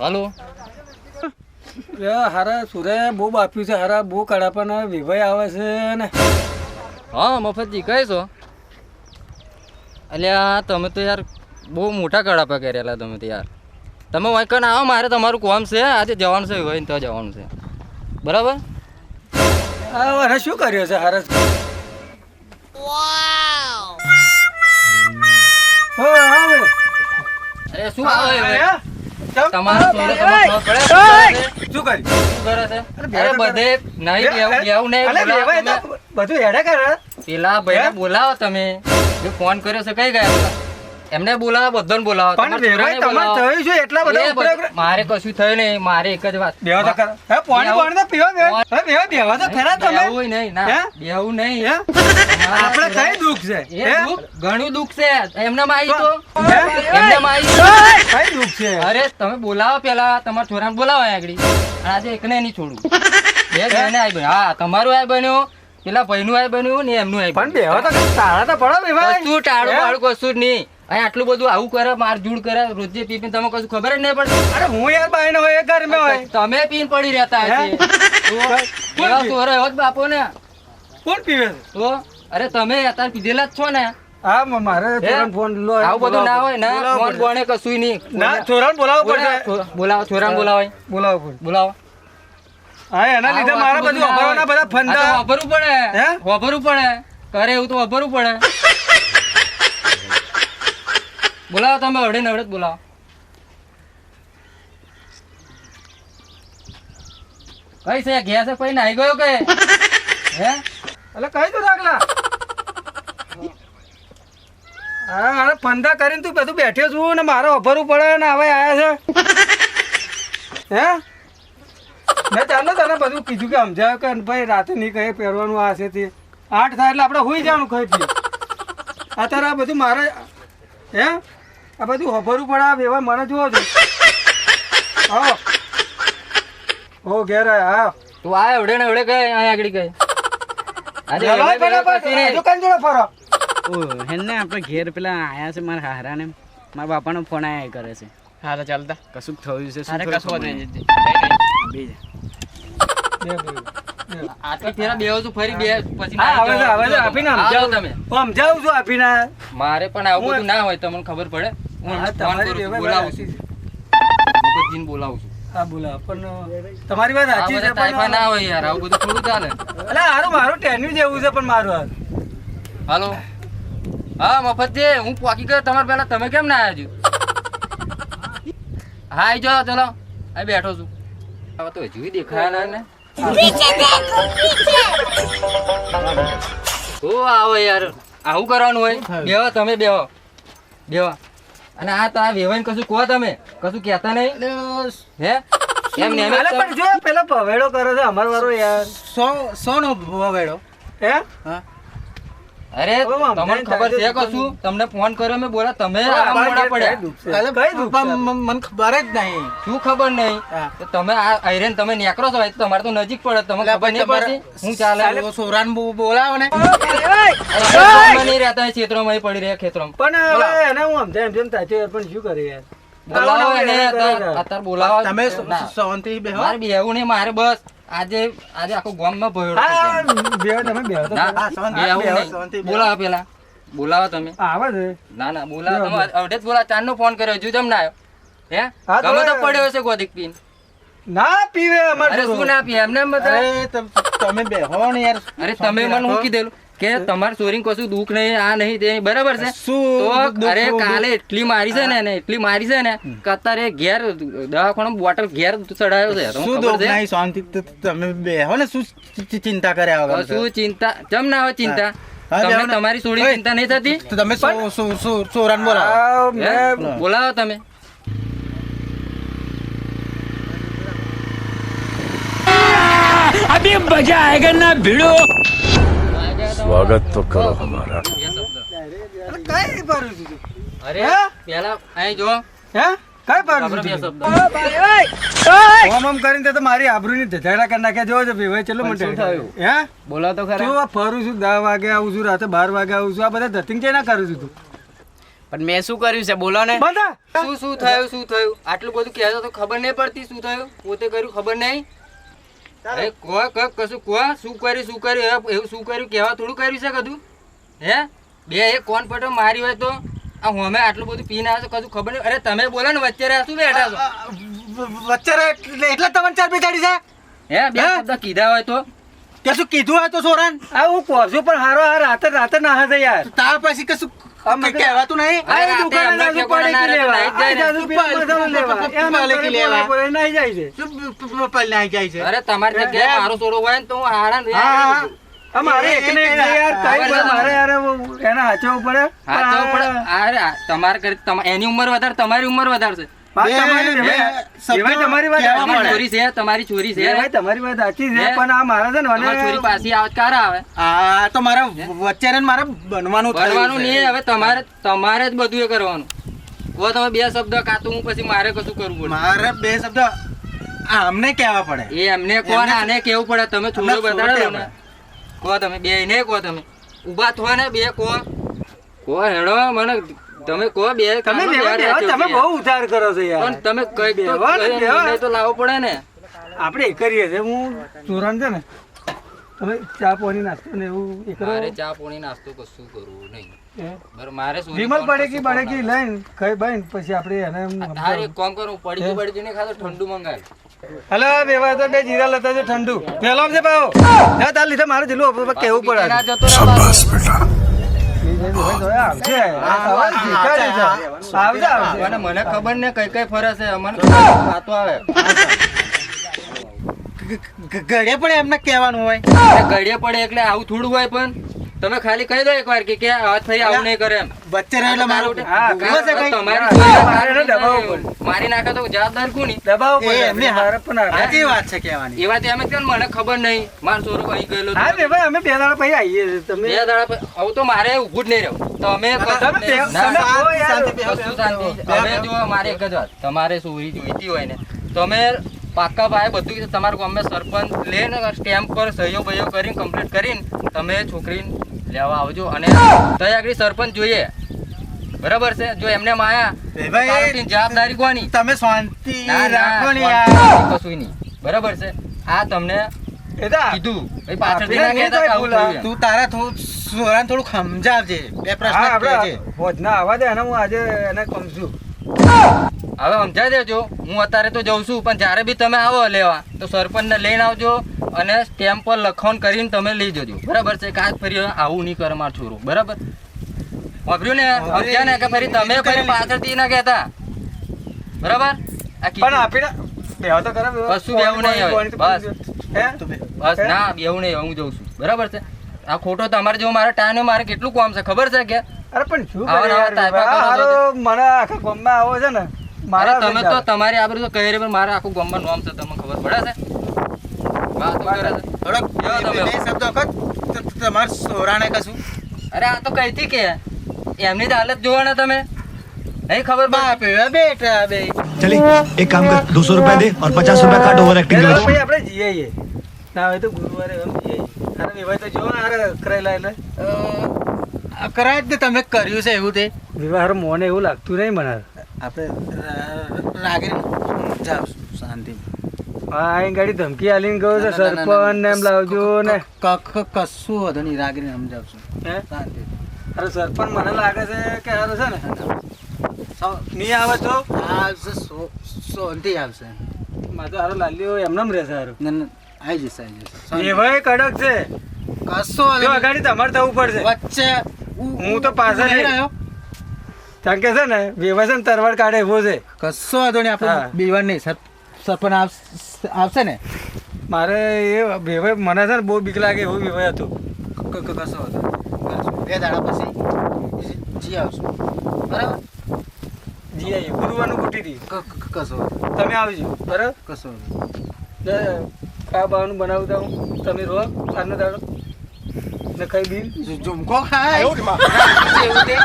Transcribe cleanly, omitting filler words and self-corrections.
હાલો હારા સુરે બહુ બાપ્યું છે, હારા બહુ કડાપાના વિભાઈ આવે છે ને. હા મફતજી કહે છો? અલ્યા તમે તો યાર બહુ મોટા કડાપા કરેલા તમે તો યાર. તમે વાંકન આવો, મારે તમારું કોમ છે, આજે જવાનું છે વિભાઈ તો જવાનું છે, બરાબર? હા શું કર્યો છે હારા? અરે શું આવે તમારો શું કરે છે? અરે બધે નહીં બધું હેડે કરે. પેલા ભાઈને બોલાવો, તમે જો ફોન કર્યો છે કઈ ગયા પેલા? એમને બોલાવો, બધાને બોલાવો. મારે કશું થયું નહીં, મારે એક જ વાત. બેવું નહીં ના, બેવું નહીં. આપણે કઈ દુઃખ છે? ઘણું દુઃખ છે. એમને આવી તો એમને આવી કઈ દુઃખ છે? અરે તમે બોલાવો, પેલા તમારા છોરાને બોલાવો આગળ. આજે એકને નહીં છોડું, બે જણે આવી બન્યો. હા તમારું આ બન્યો, પેલા ભાઈનું આ બન્યું ને એમનું આ પણ બેહો તો તાળા તો પડો ભાઈ. કશું ટાળું વાળું કશું જ નહીં. અહીં આટલું બધું આવું કરે, માર જૂડ કરે, રોજે પીપીને તમે કશું ખબર જ નહીં પડતી. અરે હું યાર બાયનો હોય ઘર મેં હોય. તમે પીને પડી રહેતા હશે. એવા સોરો એવો જ બાપો ને. કોણ પીવે તો અરે તમે અત્યારે પીધેલા જ છો ને. હા મારે ફોન લો. આવું બધું ના હોય ને, ફોન બોને કશું નહીં. ના છોરાને બોલાવો પડશે. બોલાવો, છોરાને બોલાવો, બોલાવો બોલાવો. હા એના લીધે મારા બધું વાપરવાના બધા ફંદા વાપરવું પડે, વાપરવું પડે. કરે એવું તો વાપરવું પડે. બોલાવો તમે, અડે ને અડે જ બોલાવો. કઈ છે ગયા છે પછી નાઈ ગયો કે હે? એટલે કઈ તું રાખલા? હા અરે ફંદા કરીને તું બધું બેઠ્યો છું ને મારે વાપરવું પડે ને હવે આયા છે હે? મેં ચાલો તને બધું કીધું કે સમજાવ્યું કે ભાઈ રાતે નહીં કહે પહેરવાનું આ છે તે 8 થાય એટલે આપણે હોઈ જવાનું ખાઈ પીએ. અત્યારે આ બધું મારે હે આ બધું વાપરવું પડે. આ વ્યવહાર મને જોવો છો. આવો હો ઘેર હા તું આ એવડે ને એવડે કઈ અહીંયા આગળ કઈ આપણે ઘેર પેલા આયા છે મારા હારા ને મારા બાપાનો ફોન આયા કરે છે. હારા ચાલતા કશું થયું છે? આટલા ફેરા બેહો છું ફરી બે પછી આપીને સમજાવું તમે. સમજાવું છું આપીને. મારે પણ આવું બધું ના હોય તમને ખબર પડે. હું ફોન કરું છું, બોલાવું છું, મફતજીને બોલાવું છું. હા બોલા પણ તમારી વાત સાચી છે પણ ના હોય યાર, આવું બધું થોડું ચાલે. એટલે હારું મારું ટેન્યુ જેવું છે પણ મારું હાલ. હાલો હા મફતજી, હું પોકી ગયો તમારે પેલા. તમે કેમ ના આવ્યા છો? હા આવી જાઓ, ચલો અહીં બેઠો છું. હવે તો હજુ દેખાયા ને. ઓ આવો યાર, આવું કરવાનું હોય? બેહો તમે, બેહો બેહો. અને આ તો આ વેવાઈને કશું કહો, તમે કશું કહેતા નહીં હે? એમ ને એમ પણ જો પેલા પવેડો કરે છે અમાર વાળો યાર. સો નો ભવેડો હે? અરે તમને ખબર છે કશું? તમને ફોન કર્યો મેં, બોલા તમે મોડા પડ્યા. મને ખબર જ નહીં. શું ખબર નહીં? તમે આ આયરન તમે નેકરો છો તમારે તો નજીક પડે, તમને ખબર નહીં પડતી શું ચાલે? સોરાન બોલાવો ને. નહીં રહેતા ક્ષેત્રોમાં પડી રહ્યા ખેતરોમાં. પણ હવે એને હું સમજાય એમ સાચું યાર, પણ શું કરે યાર? બોલાવો એને અત્યારે બોલાવો. તમે શાંતિ બેહો. મારે બેહવું નહીં, મારે બસ આજે આખો ગામમાં ભયો. બોલાવો પેલા, બોલાવો તમે. આવે છે ના ના બોલાવો તમે. અડધે જ બોલા, ચાર નો ફોન કર્યો હજુ જમ ના આવ્યો હે? ગમે તો પડ્યો હશે ગોદીક પીન. ના પીવે અમારે. અરે શું ના પીવે એમને બધા? તમે બેહો ને યાર. અરે તમે મને હું કીધેલું કે તમારે ચોરી કશું દુઃખ નહીં, આ નહીં તે બરાબર છે. તો અરે કાલે એટલી મારી છે ને, એટલી મારી છે ને કે અત્યારે ઘેર દવાખાના બોટલ ઘેર ચડાયો છે. શું દુઃખ નહીં, શાંતિ તમે બેહો ને. શું ચિંતા કર્યા વગર? શું ચિંતા? જમ ના હોય ચિંતા? તમને તમારી સોળી ચિંતા નહીં થતી? તમે સોરાન બોલાવો. બોલાવો તમે. अभी मजा आएगा ना भिड़ो. स्वागत तो करो हमारा. કઈ ભરું છું? અરે પેલા અહીં જો હે કઈ ભરું બે છું? શબ્દ. ઓમ કરીને તો મારી આબરૂની ધજાડા કરી નાખ્યા. જોવો છો ભાઈ ચલો મને થયું? હે બોલાવો તો ખરા. તું આ ફરું છું, 10 વાગે આવું છું, રાતે 12 વાગે આવું છું. આ બધા ધતિંગ છે ના કરું છું તું? પણ મેં શું કર્યું છે બોલો ને? બંધા શું થયું આટલું બધું કહેતો તો ખબર નહીં પડતી શું થયું પોતે કર્યું ખબર નહીં અરે કશું શું કર્યું એવું શું કર્યું કહેવા થોડું કર્યું છે કદું હે બે એક કોણ પટો મારી હોય તો આ હોમે આટલું બધું પીને આવે કશું ખબર નહીં અરે તમે બોલો ને વચ્ચે રહ્યા શું બેઠા છો વચ્ચે એટલે તમને ચાર બેચાડી છે હે બે શબ્દ કીધા હોય તો તે શું કીધું હોય તો સોરાન આ હું કહું છું પણ હારો આ રાતે ના હશે યાર તાર પછી કશું કહેવાતું નહીં અરે રાતે હમણાં કે કોણ ના રહે તો નાઈ જ જાય ને. અરે તમારી જગ્યાએ મારો છોડો હોય ને તો હું આણંદ અમારે એકને એક છે યાર કઈ મારે યાર એને હાચવું પડે હા તો પણ અરે તમારે કરી એની ઉંમર વધારે તમારી ઉંમર વધારે છે તમારી વાત તમારી છોરી છે તમારી છોરી છે તમારી વાત સાચી છે પણ આ મારા છે ને તમારી છોરી પાછી આવે ક્યારે આવે આ તો મારા વચ્ચે મારે બનવાનું નહીં હવે તમારે જ બધું એ કરવાનું કહો તમે બે શબ્દ કાતું હું પછી મારે કશું કરવું પડે મારે બે શબ્દ અમને કહેવા પડે એ એમને કહો ને આને કેવું પડે તમે થોડું બતાડો ને કહો તમે બે ને કહો તમે ઊભા થો ને બે કહો હેડો મને તમે કહો બે તમે બહુ ઉધાર કરો છો યાર પણ તમે કઈ નિર્ણય તો લાવવો પડે ને આપણે એ કરીએ છે હું ચોરાન છે ને તમે ચા પાણી નાસ્તો ને એવું એ કરો મારે ચા પાણી નાસ્તો કશું કરવું નહીં બરાબર મારે વિમલ પડેકી લઈને ખાઈ બાઈ પછી આપણે એને તારે એક કામ કરું પડી ને ખાતો ઠંડુ મંગાવ હલો બેવા તો બે જીરા લેતા છે ઠંડુ પેલો છે ભાવ જા તાર લીધે મારે જેટલું કેવું પડે ના જતો રહે शाबाश बेटा અને મને ખબર ને કઈ કઈ ફરક છે મને ખાતો આવે ઘડે પણ એમને કહેવાનું હોય ગળે પડે એટલે આવું થોડું હોય પણ તમે ખાલી કહી દો એકવાર કે આ થઈ આવું નહીં કરે એમ વચ્ચે રહેલા મારું મારી નાખે તો જવાબદાર કોની દબાવ સાચી વાત છે કહેવાની એ વાત એમ જ કહો ને, મને ખબર નહીં મારો છોરો અહીં ગયેલો હતો. હા બે ભાઈ અમે બે દાડા પછી આવીએ તમે બે દાડા પછી હવે તો મારે ઊભું જ નહીં રહેવું તમે કશું શાંતિ. તમે જો મારે એક જ વાત તમારે ચોરી જોઈતી હોય ને તમે પાક્કા ભાઈ બધું તમારું ગામે સરપંચ લે ને સ્ટેમ્પ પર સહીઓ બહીઓ કરીને કમ્પ્લીટ કરીને તમે છોકરીને લેવા આવજો અને ત્યાં આગળ સરપંચ જોઈએ બરાબર છે જો એમને માયા જવાબદારી કોની તમે શાંતિ ના, ના, રાખો ને શાંતિ યાર કશું નહીં બરાબર છે આ તમને એદા કીધું ભાઈ પાછળથી ના કહેતા કે આવું થયું એમ. તું તારા સોરાને થોડું સમજાવજે બે પ્રશ્ન કહેજે ભોજના આવા દે અને હું આજે એને સમજુ હવે સમજાઈ દેજો હું અત્યારે તો જઉં છું પણ જ્યારે બી તમે આવો લેવા તો સરપંચને લઈને આવજો અને સ્ટેમ્પ પર લખાણ કરીને તમે લઈ જજો બરાબર છે કાંઈ ફરી આવું નહીં કરે મારું છોરું બરાબર વાપર્યું ને સમજ્યા ને કે ફરી તમે ફરી પાછળથી ના કહેતા બરાબર આ કીધું. પણ આપીને બેહો તો કરે કશું બેહવું નહીં હવે. બસ ના બેવું નહીં હવે હું જઉં છું બરાબર છે આ ખોટો તમારે જેવો મારા ટાઈમે મારે કેટલું કામ છે ખબર છે કે અરે પણ શું આવા નવા ટાઈપા કરો છો હારો મને આખા ગામમાં આવો છે ને મારા તમે તો તમારી આપણે તો કહી રહી પણ મારા આખું ગામમાં નામ છે તમને ખબર પડે છે વાતો કરે છે તમારે સોરાને કશું અરે આ તો કઈથી કે એમની તો હાલત જોવો ને તમે નહીં ખબર બાપ બેટા બે चलिए एक काम कर 200 रुपए दे और 50 रुपए काट ओवर एक्टिंग के ભાઈ આપણે જઈએ ના હોય તો ગુરુવારે એમ જઈએ અરે વિવાહ તો જો ને અરે કરેલા એટલે કરાય જ તમે કર્યું છે એવું તે વિવાહ મોને એવું લાગતું નહીં મને આપણે રાગી જાવ શાંતિ હા અહીં ગાડી ધમકી આલીને ગયો છે સરપંચ ને એમ લાવજો ને કશું વધુ નહીં રાગી સમજાવશું હે શાંતિ અરે સરપંચ મને લાગે છે કે હારો છે ને નહીં આવે તો આવશે શાંતિ આવશે મારે તો હારો લાલ્યો એમનામ રહેશે હારો આવી જશે એવાય કડક છે કશો અગાડી તમારે થવું પડશે વચ્ચે હું તો પાછળ નહીં રહ્યો કારણ કે છે ને વ્યવસાય તરવાડ કાઢે એવો છે કશો વાંધો નહીં આપણે બીવાર નહીં સરપંચ આવશે ને મારે એ વેવાય મને છે ને બહુ બીક લાગે એવું વેવાય હતું કશો વાંધો બે દાડા પછી જી આવશું બરાબર જી આવીએ ગુરુવારનું કૂટી હતી કશો તમે આવજો બરાબર કશો ખા બાવાનું બનાવતા હું તમે રહો આજનો દાડો ને કઈ બિલ ઝુમકો ખાય એવું તે